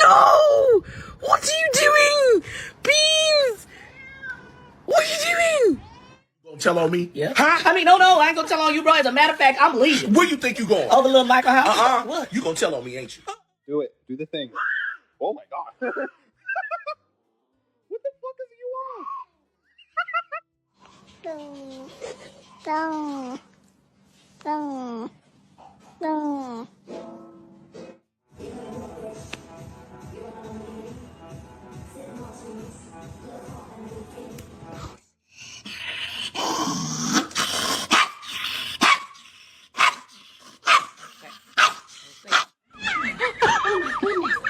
No! What are you doing? Beans! What are you doing? You gonna tell on me? Yeah. Huh? I mean, no, I ain't gonna tell on you, bro. As a matter of fact, I'm leaving. Where you think you going? Over little Michael house. What? You gonna tell on me, ain't you? Do it. Do the thing. Oh my god. What the fuck is you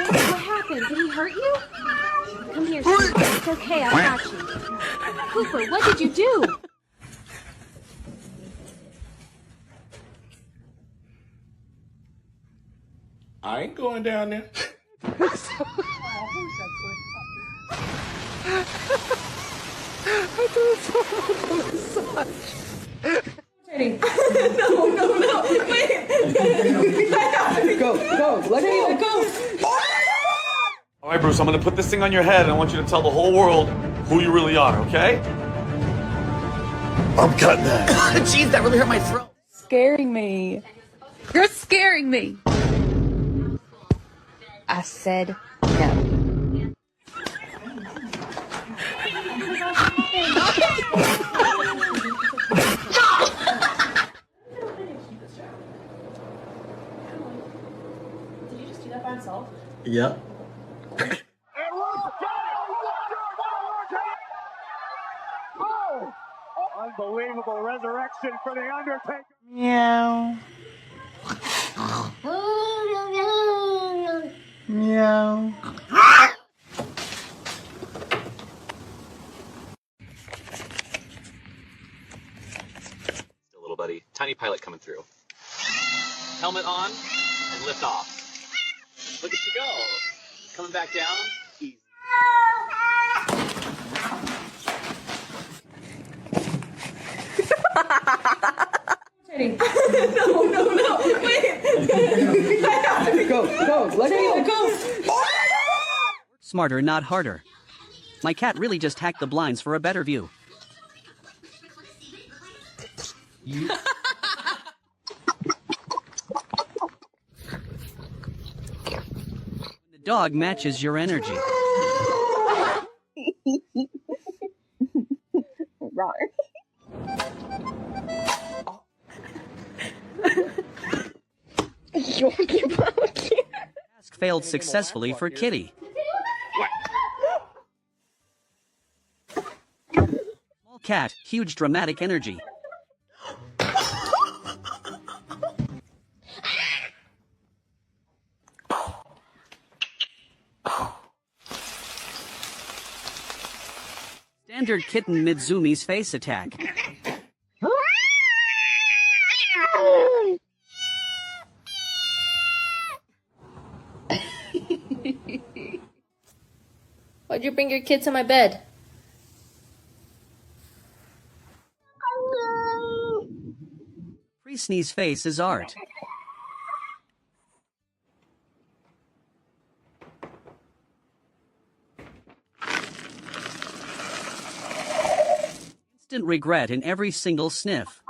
What happened? Did he hurt you? Come here, sweetie. It's okay, I got you. Cooper, what did you do? I ain't going down there. All right, Bruce, I'm gonna put this thing on your head and I want you to tell the whole world who you really are, okay? I'm cutting that. Jeez, that really hurt my throat. Scaring me. You're scaring me. I said no. Did you just do that by himself? Yep. Unbelievable resurrection for the Undertaker. Meow. Meow. Still, little buddy. Tiny pilot coming through. Helmet on and lift off. Look at you go. Coming back down. Easy. No, wait. Go. Let go. Smarter, not harder. My cat really just hacked the blinds for a better view. The dog matches your energy. Wrong. Task failed successfully for Kitty. Small cat, huge dramatic energy. Standard kitten Midzumi's face attack. Why'd you bring your kid to my bed? Pre-sneeze face is art. Instant regret in every single sniff.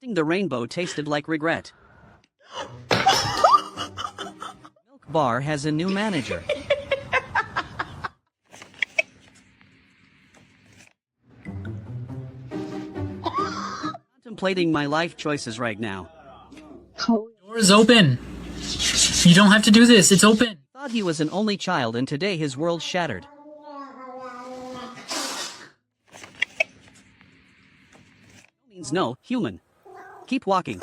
Tasting the rainbow tasted like regret. Milk Bar has a new manager. Contemplating my life choices right now. Door is open. You don't have to do this. It's open. Thought he was an only child and today his world shattered. Means no, human. Keep walking.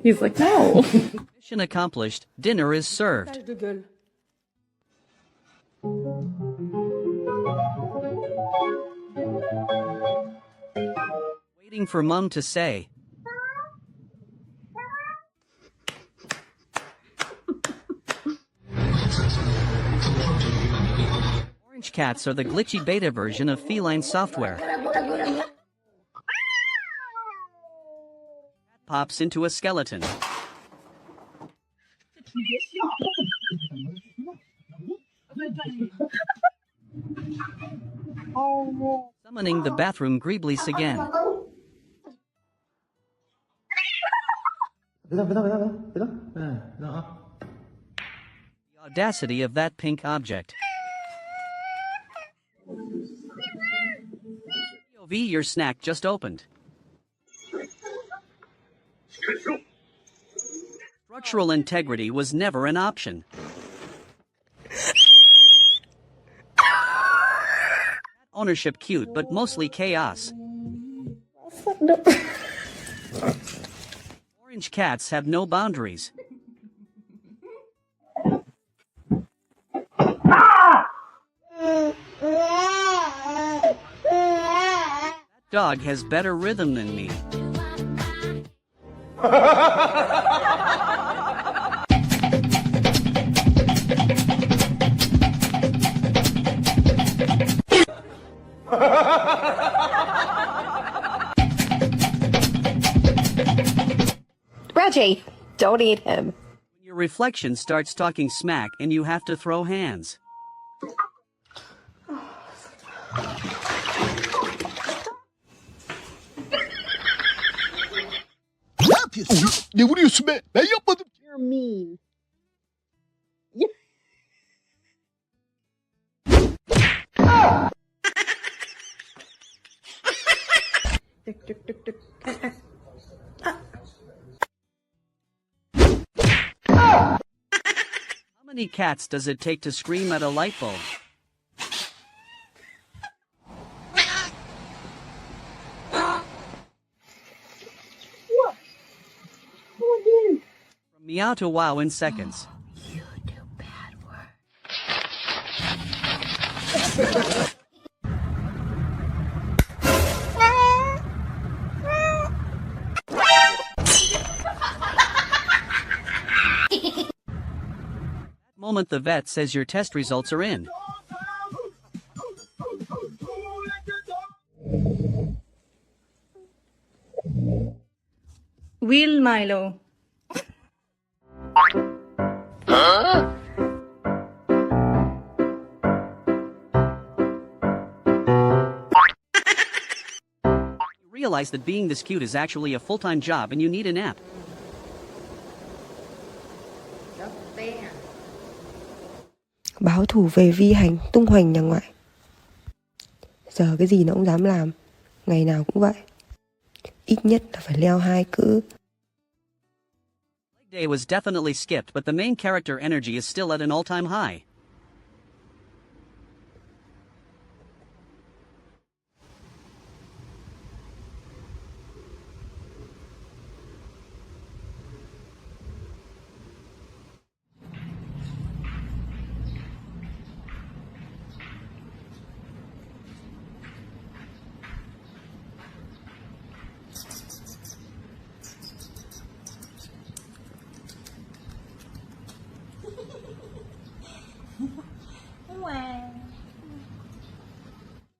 He's like, no. Mission accomplished. Dinner is served. Waiting for Mum to say. cats are the glitchy beta version of feline software. Pops into a skeleton. Summoning the bathroom Greeblis again. The audacity of that pink object. POV, your snack just opened. Structural integrity was never an option. Ownership cute, but mostly chaos. Orange cats have no boundaries. That dog has better rhythm than me. Reggie, don't eat him. Your reflection starts talking smack and you have to throw hands. You're mean. How many cats does it take to scream at a light bulb? From meow to wow in seconds. You do bad work. Moment the vet says your test results are in. Will Milo. You realize that being this cute is actually a full-time job and you need a nap. Báo thù về vi hành tung hoành nhà ngoại. Giờ cái gì nó cũng dám làm. Ngày nào cũng vậy. Ít nhất là phải leo 2 cữ. Day was definitely skipped, but the main character energy is still at an all-time high.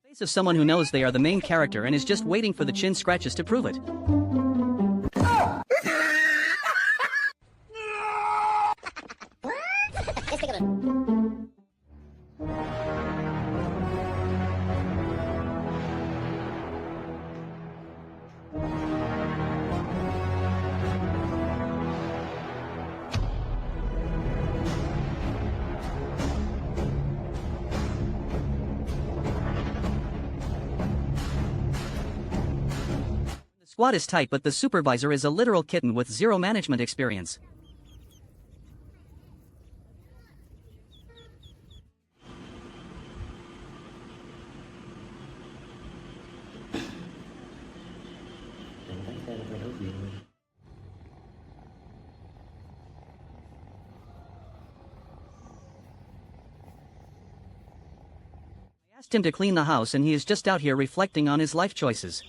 Face of someone who knows they are the main character and is just waiting for the chin scratches to prove it. The squad is tight, but the supervisor is a literal kitten with zero management experience. I asked him to clean the house and he is just out here reflecting on his life choices.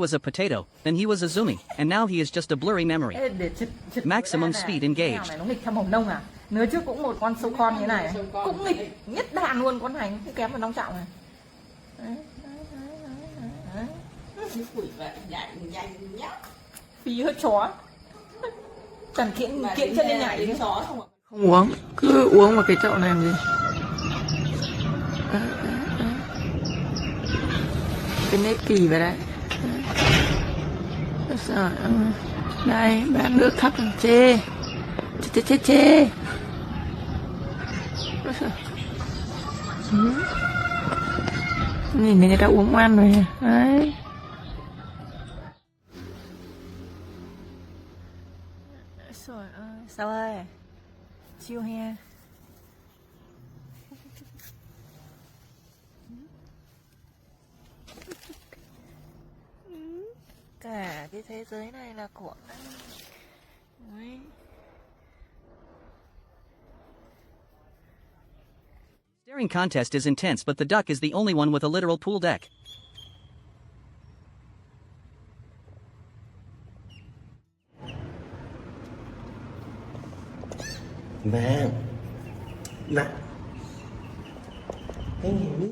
was a potato, then he was Azumi, and now he is just a blurry memory. Ê, để Maximum speed engaged. Này nó nghịch theo màu nông à? Nửa trước cũng một con sâu con như thế này, cũng nghịch nhất đàn luôn, con này không kém vào nông trọng này. Phi hết chó. Chẳng kiện chân lên nhảy chứ. Không uống, cứ uống vào cái chậu này làm gì. Cái nếp kỳ vậy đấy. Đây, bán nước thấp làm chê. Chê. Nhìn người ta uống ngoan rồi. Đấy. Trời ơi, sao ơi? Chiêu he. Cả cái thế giới này là của anh. Đấy. Staring contest is intense, but the duck is the only one with a literal pool deck. Nè. Anh hiểu đi.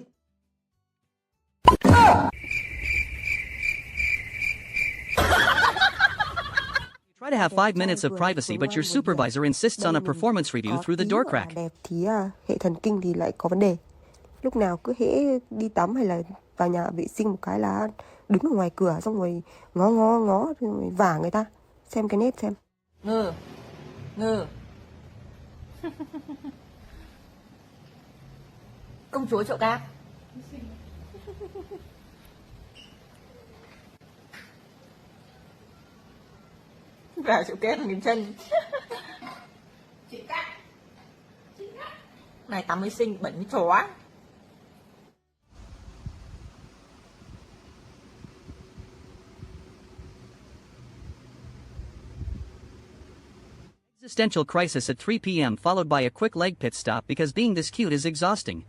Try to have 5 minutes of privacy, but your supervisor insists on a performance review through the door crack. Đẹp thì hệ thần kinh thì lại có vấn đề. Lúc nào cứ hễ đi tắm hay là vào nhà vệ sinh một cái là đứng ở ngoài cửa xong rồi ngó rồi vả người ta. Xem cái nét xem. Ngừ. Công chúa chậu cát. Vào chậu cát là chân. Này tắm mới xinh, bẩn như chó. Existential crisis at 3 p.m. followed by a quick leg pit stop because being this cute is exhausting.